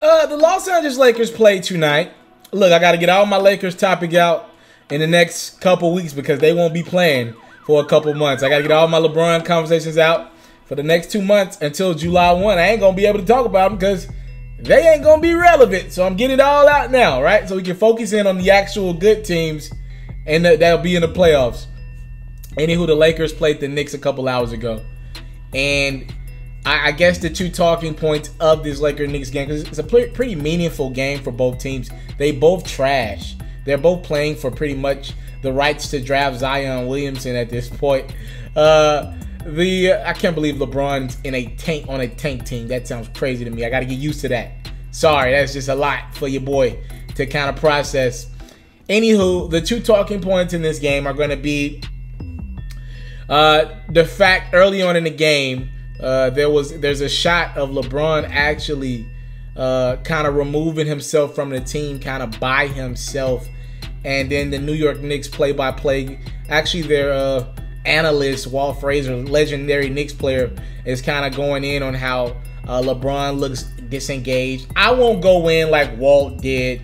The Los Angeles Lakers play tonight. Look, I got to get all my Lakers topic out in the next couple weeks because they won't be playing for a couple months. I got to get all my LeBron conversations out for the next 2 months until July 1. I ain't going to be able to talk about them because they ain't going to be relevant. So I'm getting it all out now, right? So we can focus in on the actual good teams and that'll be in the playoffs. Anywho, the Lakers played the Knicks a couple hours ago. And I guess the two talking points of this Lakers-Knicks game, because it's a pretty meaningful game for both teams. They both trash. They're both playing for pretty much the rights to draft Zion Williamson at this point. I can't believe LeBron's on a tank team. That sounds crazy to me. I got to get used to that. Sorry, that's just a lot for your boy to kind of process. Anywho, the two talking points in this game are going to be the fact early on in the game, there's a shot of LeBron actually kind of removing himself from the team kind of by himself, and then the New York Knicks play-by-play, actually their analyst, Walt Frazier, legendary Knicks player, is kind of going in on how LeBron looks disengaged. I won't go in like Walt did.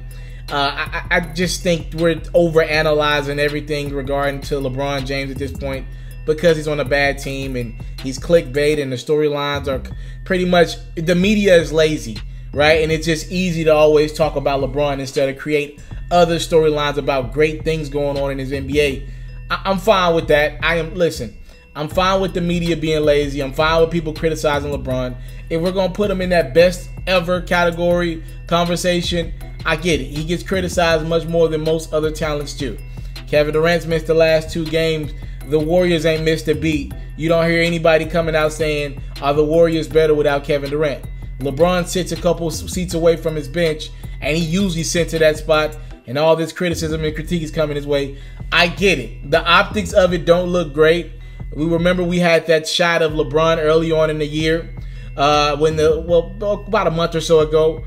I just think we're overanalyzing everything regarding to LeBron James at this point, because he's on a bad team and he's clickbait and the storylines are pretty much, the media is lazy, right? And it's just easy to always talk about LeBron instead of create other storylines about great things going on in his NBA. I'm fine with that. I'm fine with the media being lazy. I'm fine with people criticizing LeBron. If we're going to put him in that best ever category conversation, I get it. He gets criticized much more than most other talents do. Kevin Durant's missed the last 2 games. The Warriors ain't missed a beat. You don't hear anybody coming out saying, are the Warriors better without Kevin Durant? LeBron sits a couple seats away from his bench, and he usually sits to that spot, and all this criticism and critique is coming his way. I get it. The optics of it don't look great. We remember we had that shot of LeBron early on in the year, about a month or so ago,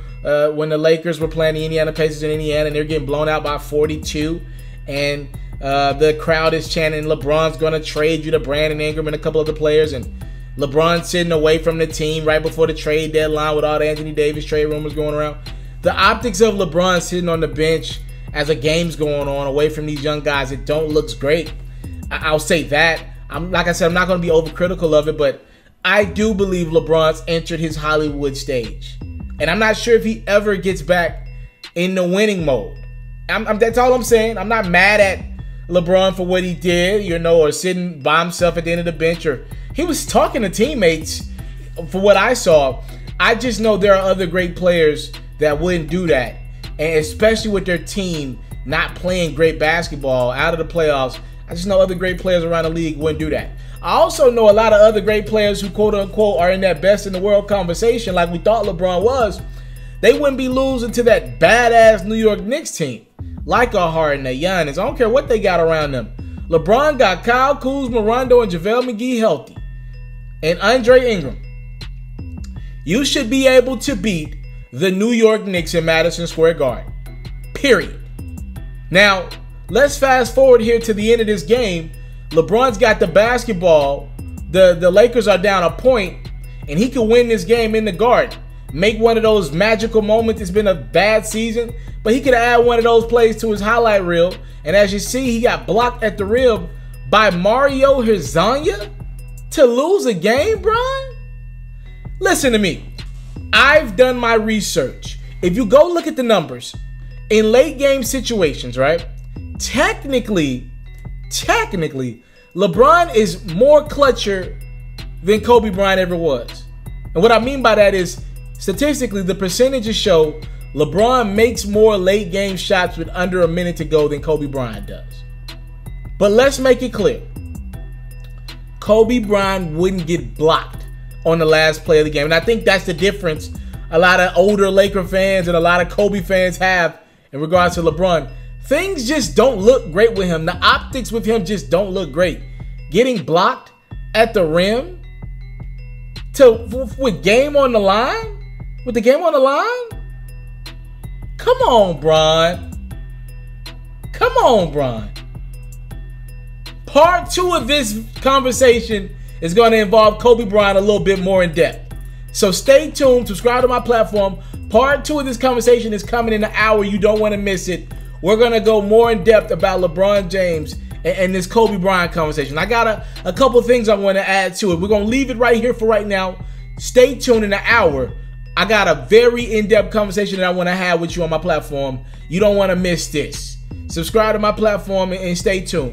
when the Lakers were playing the Indiana Pacers in Indiana, and they're getting blown out by 42, and the crowd is chanting, LeBron's going to trade you to Brandon Ingram and a couple other players, and LeBron sitting away from the team right before the trade deadline with all the Anthony Davis trade rumors going around. The optics of LeBron sitting on the bench as a game's going on away from these young guys, it don't look great. I'll say that. Like I said, I'm not going to be overcritical of it, but I do believe LeBron's entered his Hollywood stage. And I'm not sure if he ever gets back in the winning mode. That's all I'm saying. I'm not mad at LeBron for what he did, or sitting by himself at the end of the bench, or he was talking to teammates for what I saw. I just know there are other great players that wouldn't do that, and especially with their team not playing great basketball out of the playoffs. I just know other great players around the league wouldn't do that. I also know a lot of other great players who quote unquote are in that best in the world conversation like we thought LeBron was. They wouldn't be losing to that badass New York Knicks team like a Harden, a Giannis. I don't care what they got around them. LeBron got Kyle Kuzma, Rondo, and JaVale McGee healthy, and Andre Ingram. You should be able to beat the New York Knicks in Madison Square Garden. Period. Now, let's fast forward here to the end of this game. LeBron's got the basketball. The Lakers are down a point, and he could win this game in the Garden. Make one of those magical moments. It's been a bad season, but he could add one of those plays to his highlight reel. And as you see, he got blocked at the rim by Mario Hezonja to lose a game, Bron? Listen to me. I've done my research. If you go look at the numbers, in late game situations, right? Technically, LeBron is more clutcher than Kobe Bryant ever was. And what I mean by that is, statistically, the percentages show LeBron makes more late game shots with under a minute to go than Kobe Bryant does. But let's make it clear. Kobe Bryant wouldn't get blocked on the last play of the game. And I think that's the difference a lot of older Laker fans and a lot of Kobe fans have in regards to LeBron. Things just don't look great with him. The optics with him just don't look great. Getting blocked at the rim with game on the line? With the game on the line? Come on, Bron. Come on, Bron. Part 2 of this conversation is going to involve Kobe Bryant a little bit more in depth. So stay tuned. Subscribe to my platform. Part 2 of this conversation is coming in an hour. You don't want to miss it. We're going to go more in depth about LeBron James and this Kobe Bryant conversation. I got a couple things I want to add to it. We're going to leave it right here for right now. Stay tuned in an hour. I got a very in-depth conversation that I want to have with you on my platform. You don't want to miss this. Subscribe to my platform and stay tuned.